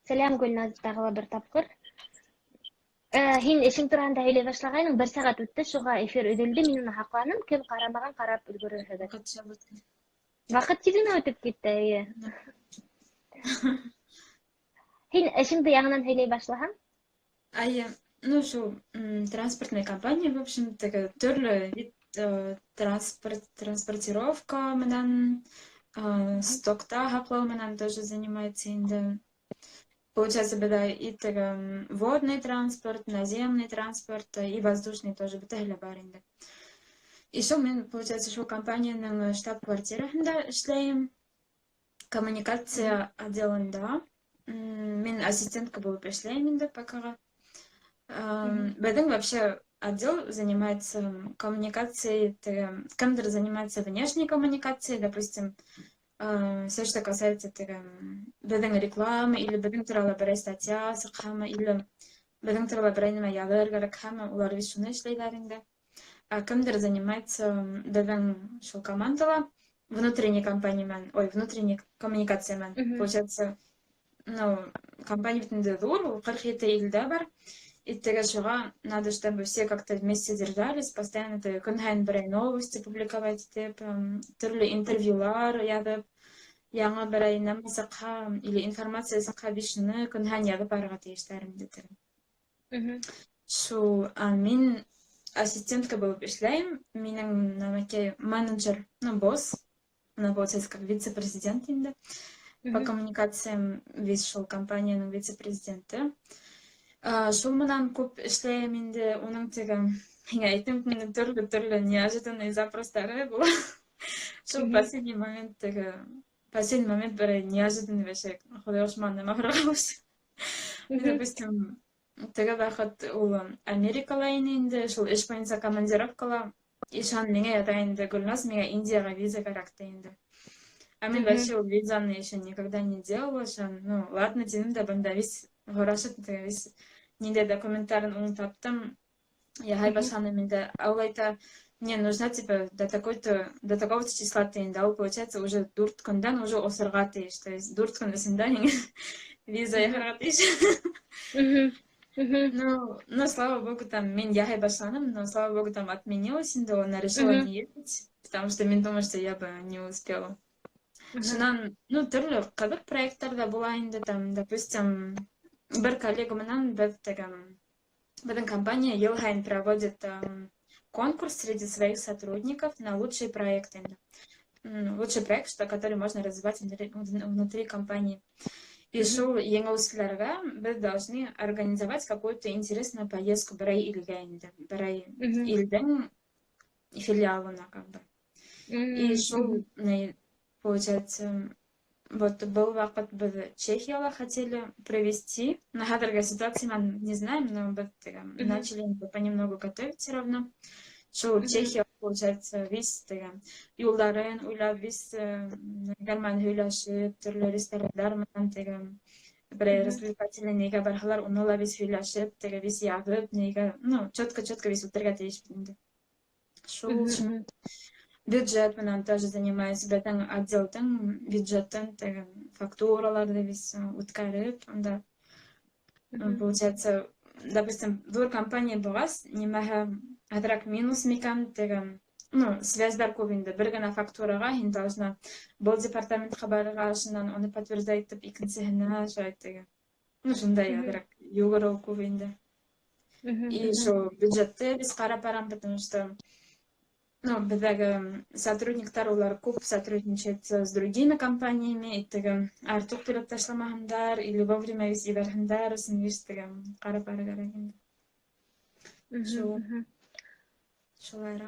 Сәлам Гүлназ, тағы бір тапқыр. Һин эшең тураһында һөйләй башлағайның, 1 сәғәт үтте, шуға эфир өҙөлдө, мин уны һаҡланым. Кем ҡарамаған, ҡарап өлгөрөрһөгөҙ. Ваҡыт тиҙ генә үтеп китте, эйе. Һин эшеңде яңынан һөйләй башлаһаң? Ну, шо, транспортная компания, в общем-то, төрлө вид транспортировка менән, стокта һаҡлау менән тоже занимается инде. Получается, беҙҙә и водный транспорт, наземный транспорт, и воздушный тоже, бөтәһе лә бар инде. И шул мен, получается, шул компанияның штаб-квартираһында эшләйем, коммуникация отделында. Мен ассистентка булып эшләйем инде покаға. Беҙҙең вообще отдел занимается коммуникацией, кемдер занимается внешней коммуникацией, допустим, все, что касается беҙҙең реклама, или беҙҙең турала берәй статья сыҡһамы, или беҙҙең турала берәй нәмә яҙыр кәрәкһәме, улар бит шуны эшләйҙәр инде. А кемдер занимается беҙҙең шул командала внутренней коммуникация менән. Получается, компания бит инде ҙур, 47 илдә бар. И шуға надо, чтобы все как-то вместе держались, постоянно көн һайын берәй новости публиковать итеп, төрлө интервьюлар яҙып, яңы берәй нәмә сыҡһа, или информация сыҡһа, бишуны көн һайын яҙып барырға тейештәр инде. Шул, мин ассистентка булып эшләйем, минең нәмәкәй менеджер, босс, получается, как вице-президент инде, по коммуникациям весь шул компанияның вице-президенты. Шул менән күп эшләйем инде, уның һиңә әйтем, төрлө неожиданный запростары була. Шул последний момент берәй неожиданный вообще, Хоҙай ошман нәмә һорарға башлай. Допустим, ваҡыт ул Америкала ине инде, шул эш буйынса командировкала, ишан миңә ята инде, Гөлназ, миңә Индияға виза кәрәк инде. Мин вообще ул визаны еще никогда не делала, ладно, тинем дә бында вис һорашып, вис ниндәй документтарын уны таптым, яһай башланым инде. Ул әйтә, мне нужна, до такого-то числа инде. Ул, получается, уже 4 көндән уже осырға тейеш. То есть 4 көн эсендә виза яһарға тейеш. Слава богу, мен яһай башланым, но, слава богу, отменилось инде, она решила не ехать, потому что мен думаю, что я бы не успела. Шунан, төрлө ҡыҙыҡ проекттарда була инде, допустим, бер коллега менән беҙҙең компания йыл һайын проводит конкурс среди своих сотрудников на лучший проект инде. Лучший проект, который можно развивать внутри компании. И шул еңеүселәргә беҙ должны организовать какую-то интересную поездку берәй илгә инде, берәй илдең филиалына как бы. И шул, получается, вот был ваҡыт беҙ Чехияла хотели провести. На хәҙерге ситуация мы не знаем, но беҙ начали понемногу готовить все равно. Шул Чехия, получается, вис юлдарын уйлап, вис гәрмән һөйләшеп, төрлө ресторандар менән берәй развлекательный нигә барһалар, уны ла вис һөйләшеп, вис яҙып, нигә, четко вис үтергә тейеш инде. Шул бюджет менән тоже занимаюсь, беҙҙең отделдың бюджеттын, фактураларҙы вис үткәреп, получается, допустим, ҙур компания булғас, нимәһе әҙерәк минус микән, связьдар күп инде. Бер генә фактураға һин должна был департаментҡа барырға, шунан уны подтверждать итеп, икенсеһенә, шундай әҙерәк йүгереү күп инде. И шул бюджетты бис ҡарап барам, потому что беҙҙәге сотрудниктар, улар күп сотрудничает с другими компаниями, артыҡ түләп ташламаһындар, или вовремя вис ебәрһендәр, өсөн вис ҡарап барырға кәрәк инде.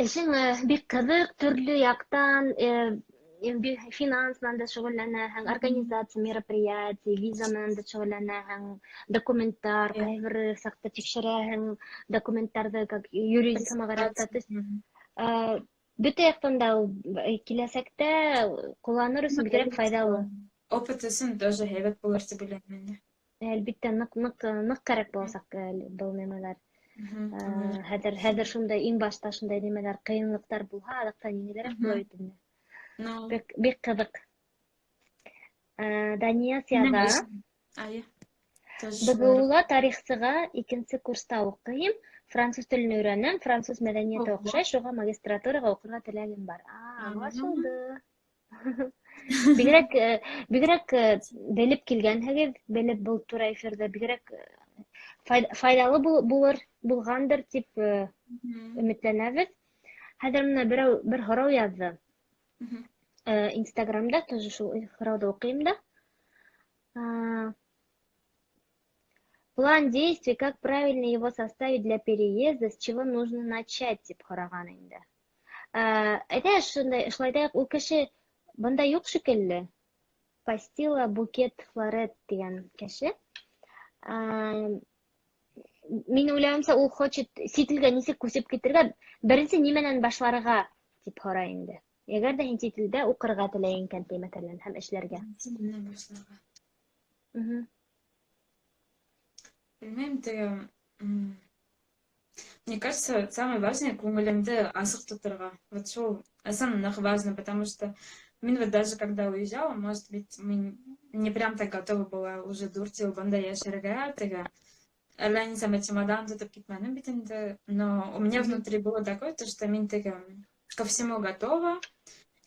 Эшең бик ҡыҙыҡ, төрлө яҡтан, финанс менән дә шөғөлләнәһең, организация, мероприятие, виза менән дә шөғөлләнәһең, документтар, ҡайһы саҡта тикшерәһең, документтарҙы, как юридик самооборотта. Бөтә яҡтан да киләсәктә ҡулланыр өсөн бигерәк файҙалы. Опыт өсөн тоже һәйбәт булыр тип уйлайым инде. Әлбиттә, ныҡ кәрәк буласаҡ был нәмәләр. Хәҙер шундай, иң башта шундай нәмәләр, ҡыйынлыҡтар булһа, аҙаҡтан еңелерәк була бит инде. Бик ҡыҙыҡ. Дания Сиада. БГУла тарихсыға икенче курста укыйм, француз телен өйрәнәм, француз мәдәнияте охшай, шуға магистратурага укырга теләгем бар. Аңлашылды. Бигрәк белеп килгәнһегез, белеп был тура эфирдә бигрәк файдалы булгандыр дип өметләнәбез. Хәзер менә бер һорау язды. Инстаграмда тоже шул һорауды укыйм да. План действий, как правильно его составить для переезда, с чего нужно начать, дип һораган инде. Әйтә шулай ул кеше бында юк шикелле. Пастила букет флорет дигән кеше. Мин уйлавымча, ул хочет сителгә нисек күсеп китергә, беренче нимәнән башларга дип һорый инде. Әгәр дә һин сителдә укырга теләгән икән, мәсәлән, һәм эшләргә. Bilmem мне кажется, самое важное көңілімді асық тұтырға. Вот шо основно важно, потому что мен вот даже когда уезжала, может быть, мы не прям так готова была уже дуртил банда яшерга, тага. Әлі не самый чемодан тұтып кетмәнім битінде, но у меня внутри было такое, то, что мен тага ко всему готова,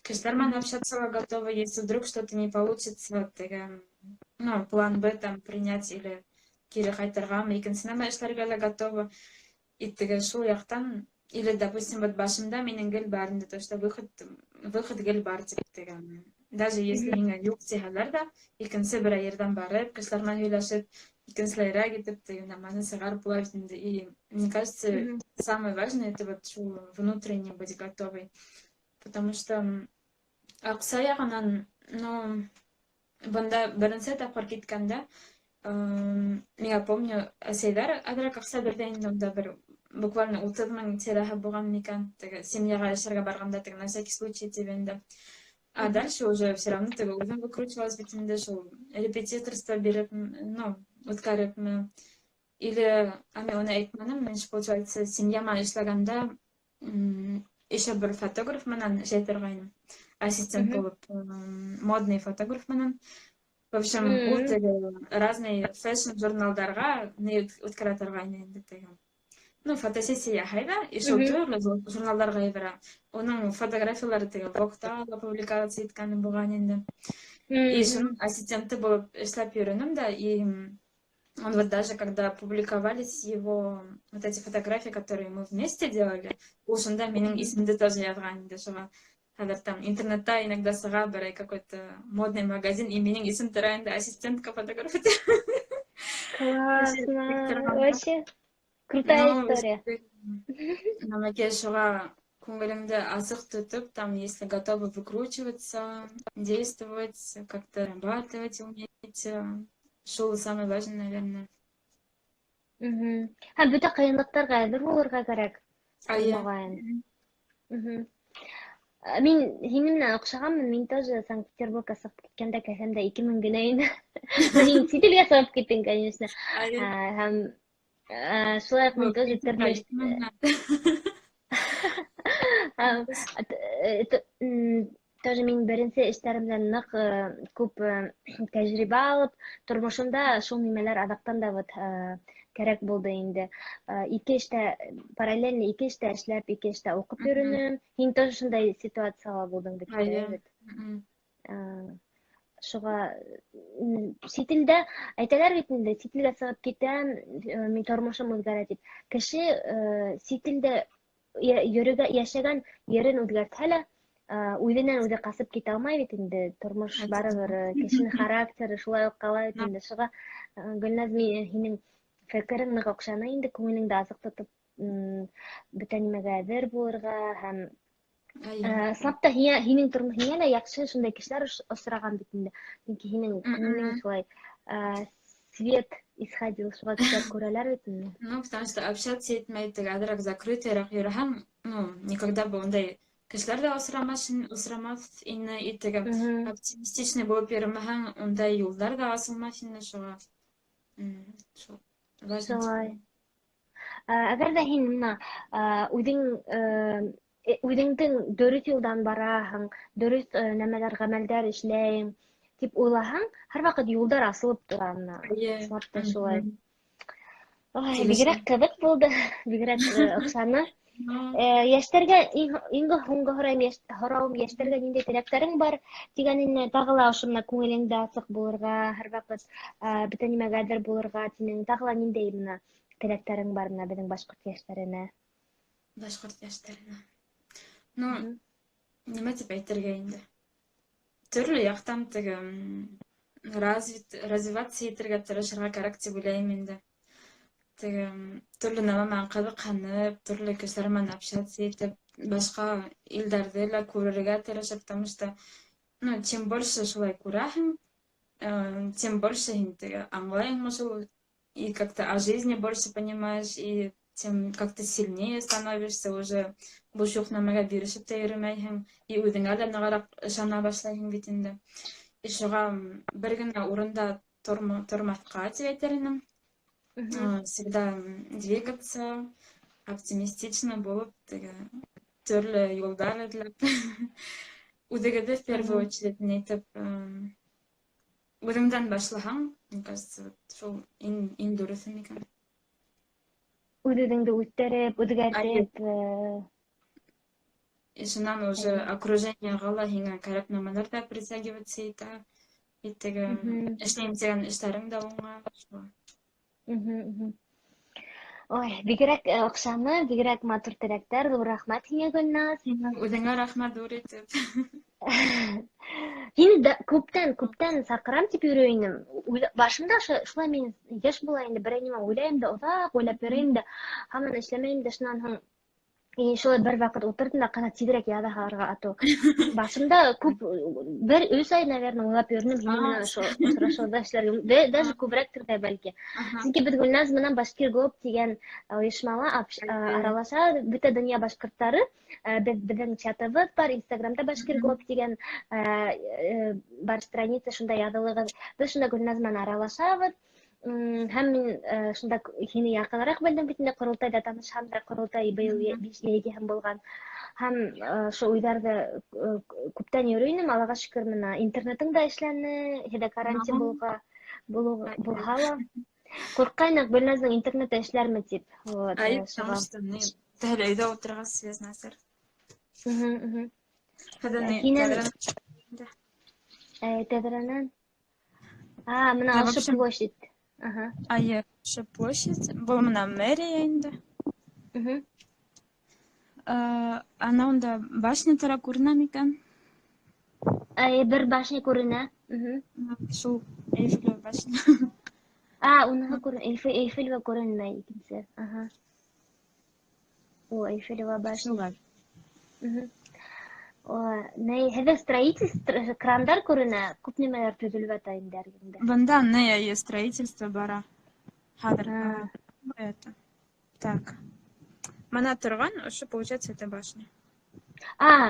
к нормально общаться готова, если вдруг что-то не получится, тага, ну, план Б там принять или кире қайтарғам, икенсінәмә эшләргә лә готова. И теге шул яктан, или, допустим, вот башымда минең гел бар инде, то, что выход гел бар дип тегән. Даже если миңа юк тиһәләр дә, икенсе бер ердән барып, кешеләр белән һөйләшеп, икенселәргә китеп тегән, мәне сыгар булып инде. И мне кажется, самое важное это вот шул внутренне быть готовой. Потому что акса ягынан, ну, бында беренче тапкыр киткәндә, я помню, Сейдар, адрак акса бердән инде бер буквально 30 мең тирәһе булган микән, семьяга эшләргә барганда на всякий случай тибенде. А дальше уже все равно ты үзем выкручивалась бит инде шул репетиторство биреп, ну, үткәреп, или ами оны әйтмәнем, мен получается семьяма эшләгәндә еще бер фотограф менән эшләтергәйнем, ассистент булып, модный фотограф менән. В общем, разные фэшн-журналдарга не үткәрәтергәйнем инде тегән. Ну, фотосессия хайда, и шул түрле журналдарга ебәрә. Оның фотографиялары теге Vogue-та публикация иткән булган инде. И шуның ассистенты булып эшләп йөренем дә, и он вот даже когда публиковались его вот эти фотографии, которые мы вместе делали, ул шунда минең исемде тоже язган инде шуга. Хәзер там интернетта иногда сыга бер какой-то модный магазин, и минең исем тора инде ассистентка фотография. Классно, вообще крутая история. Намеке шуга көңелемде асык тотып, там, если готовы выкручиваться, действовать, как-то зарабатывать, уметь, шул самое важное, наверное. Һәм бөтә кыенлыктарга әзер булырга кирәк. Мин һинең менән охшаганмын, мин тоже Санкт-Петербургка сыгып киткәндә кәсәмдә 2000 генә иде. Мин сителгә сыгып киттем, конечно. Һәм шулай мин тоже төрле тоже мин беренче эшләремдән нык күп тәҗрибә алып, тормышымда шул нимәләр адактан да вот кирәк булды инде. Параллельно ике эштә эшләп, ике эштә укып йөренем. Һин тоже шундай ситуациягә булдың бит. Шуга сителдә әйтәләр бит инде, сителгә сыгып китәм, мин тормышым үзгәрә дип. Кеше сителдә яшәгән ерен үзгәртһә лә, үҙенән үзе касып китә алмай бит инде. Тормыш барыбер, кешенең характеры шулай ук кала бит инде. Шуга Гөлназ, һинең фекерең нык охшана инде, күңелеңдә азык тотып, бөтә нимәгә әзер булырга һәм сапта һинең тормышыңа да яхшы шундай кешеләр осраган бит инде. Чөнки һинең күңелең шулай свет исходил, шуга кешеләр күрәләр бит инде. Ну, потому что общаться етмәй, тегәдрәк закрытыйрак йөрһәң, ну, никогда бы ондай кешеләр дә осрамас инде, и теге оптимистичный булып йөрмәһәң, ондай юллар да асылмас инде шуга. Шулай. Әгәр дә һин үҙеңдең дөрес юлдан бараһың, дөрес нәмәләр, гамәлдәр эшләйң, дип уйлаһаң, һәрвакыт юлдар асылып тора мына. Чынлап та шулай. Ой, бигрәк кызык булды, бигрәк оҡшаны. Йәштәргә иң һуңғы һорауым йәштәргә ниндәй теләктәрең бар дигәнне тағы ла ошо менә күңелеңдә асыҡ булырға, һәрвакыт бөтә нимәгәдер булырға тинең. Тағы ла ниндәй менә теләктәрең бар менә беҙҙең башҡорт йәштәренә? Башҡорт йәштәренә. Ну, нимә тип әйтергә инде? Төрлө яҡтан теге развиваться итергә тырышырға кәрәк тип уйлайым инде. Теге төрлө нәмә менән ҡыҙыҡһынып, төрлө кешеләр менән общаться итеп, башҡа илдәрҙе лә күрергә тырышып, потому что, ну, чем больше шулай күрәһең, тем больше һин теге аңлайһың шул, и как-то о жизни больше понимаешь, и тем как-то сильнее становишься уже, буш юҡ нәмәгә бирешеп тә йөрөмәйһең, и үҙеңә лә нығыраҡ ышана башлайһың бит инде. И шуға бер генә урында тормаҫҡа тип әйтер инем. Всегда двигаться, оптимистично булып, төрлө юлдар эҙләп, үҙегеҙҙе в первую очередь итеп, үҙеңдән башлаһаң, мне кажется, шул иң дөрөҫө микән. Үҙ-үҙеңде үҫтереп, үҙгәртеп. И шунан уже окружениеға ла һиңә кәрәк нәмәләр ҙә притягиваться итә. И теге эшләйем тигән эштәрең дә уңа. Ой, бигерәк оҡшаны, бигерәк матур теләктәр. Ҙур рәхмәт һиңә, Гөлназ. Үҙеңә рәхмәт ҙур итеп. Һине күптән саҡырам тип йөрөй инем. Башында шулай мин йәш була инде, берәй нимә уйлайым да, оҙаҡ уйлап йөрөйөм да, һаман эшләмәйем дә, шунан һуң шулай бер ваҡыт ултырдым да, ҡана тиҙерәк яҙа һалырға ату. Башында күп, 3 ай, наверное, уйлап йөрөнөм һинең менән осрашыуҙа эшләргә, даже күберәктер ҙә бәлки. Сөнки беҙ Гөлназ менән Башкиргоп тигән оешмала аралаша, бөтә донъя башҡорттары, беҙҙең чатыбыҙ бар, Инстаграмда Башкиргоп тигән бар страница, шунда яҙылығыҙ. Беҙ шунда Гөлназ менән аралашабыҙ. Һәм мин шунда һине яҡыныраҡ белдем бит инде, ҡоролтайҙа танышһам да, ҡоролтай быйыл йәйгеһен булған. Һәм шул уйҙарҙы күптән йөрөй инем, Аллаға шөкөр, менә интернетың да эшләне, һеҙҙә карантин булһа ла. Ҡурҡҡайныҡ Гөлназдың интернеты эшләрме тип. Айып, таныштым. Тәһәлә өйҙә ултырғас связь насыр. Тәҙрәнән. Мына ошо площадь. Айып, ошо площадь. Был менә мэрия инде. Анауында башня тора күренә микән? Бер башня күренә. Шул Эйфелева башня. Уныһы күренә. Эйфелева күренмәй икенсе. О, Эйфелева башня. Һеҙҙә строительство, крандар күренә, күп нәмәләр төҙөлөп ята инде эргәңдә. Бында строительство бара. Хәҙер. Так. Мана торған, ошо, получается, это башня.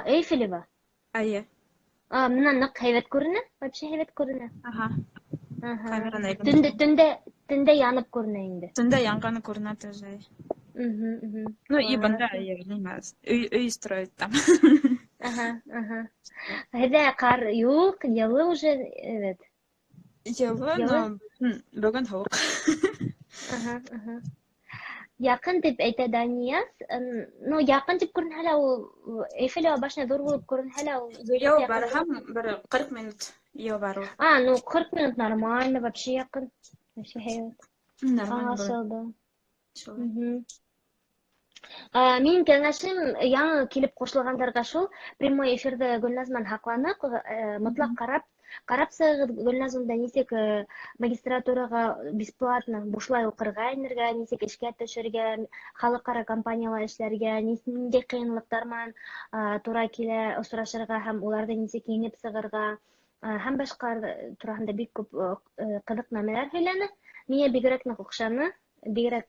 Эйфелева? Айе. Мына ныҡ һәйбәт күренә, вообще һәйбәт күренә. Төндә янып күренә инде. Төндә янғаны күренә тоже. Ну, и бында, өй строят там. Һеҙҙә ҡар юҡ, йылы уже, Йылы, но бөгөн һыуыҡ. Яҡын тип әйтә Данияз. Ну, яҡын тип күренһә лә, ул Эйфелева башня ҙур булып күренһә лә, ул... Йыл барһам, бер 40 минут йыл барыу. Ну, 40 минут нормально, вообще яҡын. Вообще һәйбәт. Нормально. Минең кәңәшем яңы килеп ҡушылғандарға шул, прямой эфирҙы Гөлназ менән һаҡланыҡ, мотлаҡ ҡарап сығығыҙ, Гөлназ унда нисек магистратураға бесплатно бушлай уҡырға инергә, нисек эшкә төшөргә, халыҡ-ара компанияла эшләргә, ниндәй ҡыйынлыҡтар менән тура килә осрашырға һәм уларҙы нисек еңеп сығырға, һәм башҡалар тураһында бик күп ҡыҙыҡ нәмәләр һөйләне. Миңә бигерәк ныҡ оҡшаны. Бигерәк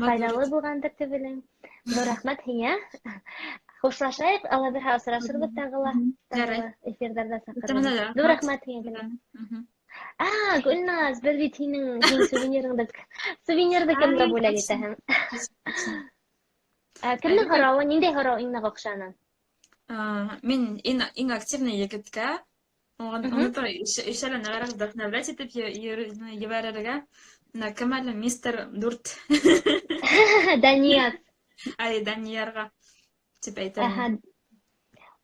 файҙалы булғандыр тип уйлайым. Рәхмәт һиңә. Хушлашайыҡ, ала берһә осрашырбыҙ тағы ла. Эфирҙарҙа саҡырырбыҙ. Рәхмәт һиңә. Гөлназ, беҙ бит һинең сувенирҙы кемгә бүләк итәһең? Кемдең һорауы, ниндәй һорау иң ныҡ оҡшаны? Мин иң активный егеткә Оны то ишәлә нәгәрәк вдохновлять итеп ебәрергә. На Камал мистер Дурт. Даниас. Ай, Даниярга тип әйтәм. Аха.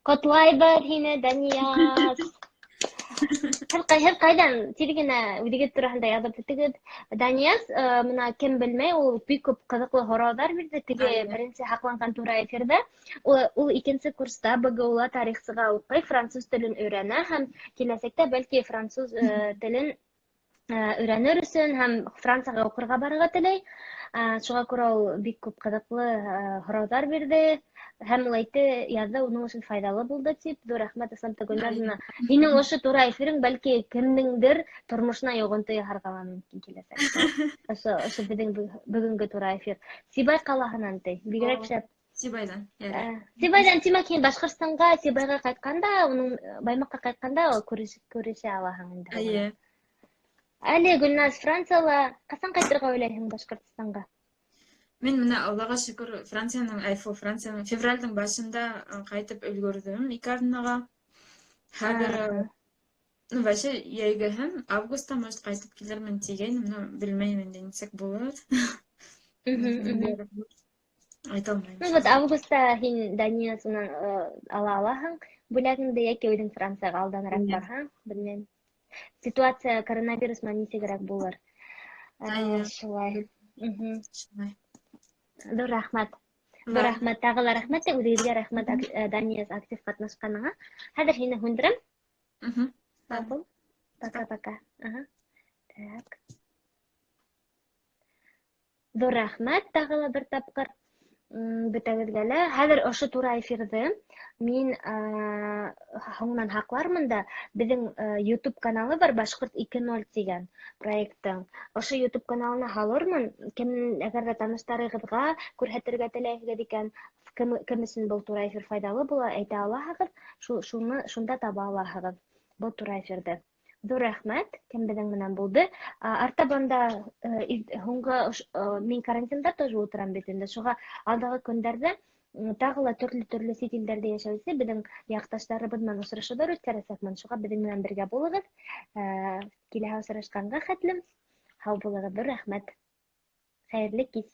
Котлайбыр һине, Даниас. Һәр кайдан тиргенә үдегез тураһында язып итегез. Даниас, мына кем белмәй, ул бик күп кызыклы һораулар бирде. Теге беренче хакланган тура эфирдә. Ул икенче курста БГУла тарихсыга укый, француз телен өйрәнә һәм киләсәктә бәлки француз телен өйрәнер өчен һәм Франциягә укырга барырга теләй. Шуңа күрә ул бик күп кызыклы һораулар бирде. Һәм ул әйтте, язда уның өчен файдалы булды дип. Зур рәхмәт Ислам Гөлназовна. Һинең ошо тура эфирең бәлки кемнеңдер тормышына йогынты яһарга мөмкин киләсәктә. Ошо безнең бүгенге тура эфир. Сибай калаһынан ти. Бигрәк шәп. Сибайдан. Сибайдан тимәк, һин Башкортстанга, Сибайга кайтканда, уның Баймакка кайтканда күрешә алаһың инде. Әле Гөлназ, Францияла касан кайтырга уйлайһың Башкортстанга? Мен менә Аллага шөкер Франциянең февральдың башында кайтып өлгөрдем икарнага. Хәзер вообще яйгәһем августта может кайтып килермен дигәнем, но белмәйм инде ничек булыр. Айта алмыйм. Ну вот августта һин Даниясыннан ала алаһың. Бүләгеңдә яки үҙең Францияга алданрак барһаң, белмәйм. Ситуация коронавирус менән нисегрәк булыр. Шулай. Dur рәхмәт. Dur рәхмәт. Тагы ла рәхмәт. Үҙегеҙгә рәхмәт, Данияс, актив катнашҡаныңа. Хәҙер һине һүндерәм. Пока-пока. Так. Dur рәхмәт. Тагы ла бер тапҡыр. Бөтәгеҙгә лә. Хәҙер ошо тура эфирҙе мин һуңынан һаҡлармын да. Беҙҙең YouTube каналы бар, Башҡорт 2.0 тигән проекттың. Ошо YouTube каналына һалырмын. Әгәр ҙә таныштарығыҙға күрһәтергә теләйһегеҙ икән, кем өсөн был тура эфир файдалы була, әйтә алаһығыҙ, шунда таба алаһығыҙ был тура эфирҙе. Ҙур рәхмәт, кем беҙҙең менән булды. Артабанда һуңғы мин карантинда тоже ултырам бит инде. Шуға алдағы көндәрҙә тағы ла төрлө сит илдәрҙә йәшәүсе беҙҙең яҡташтарыбыҙ менән осрашыуҙар үткәрәсәкмен. Шуға беҙҙең менән бергә булығыҙ. Киләһе осрашҡанға хәтлем. Һау булығыҙ. Ҙур рәхмәт. Хәйерле кис.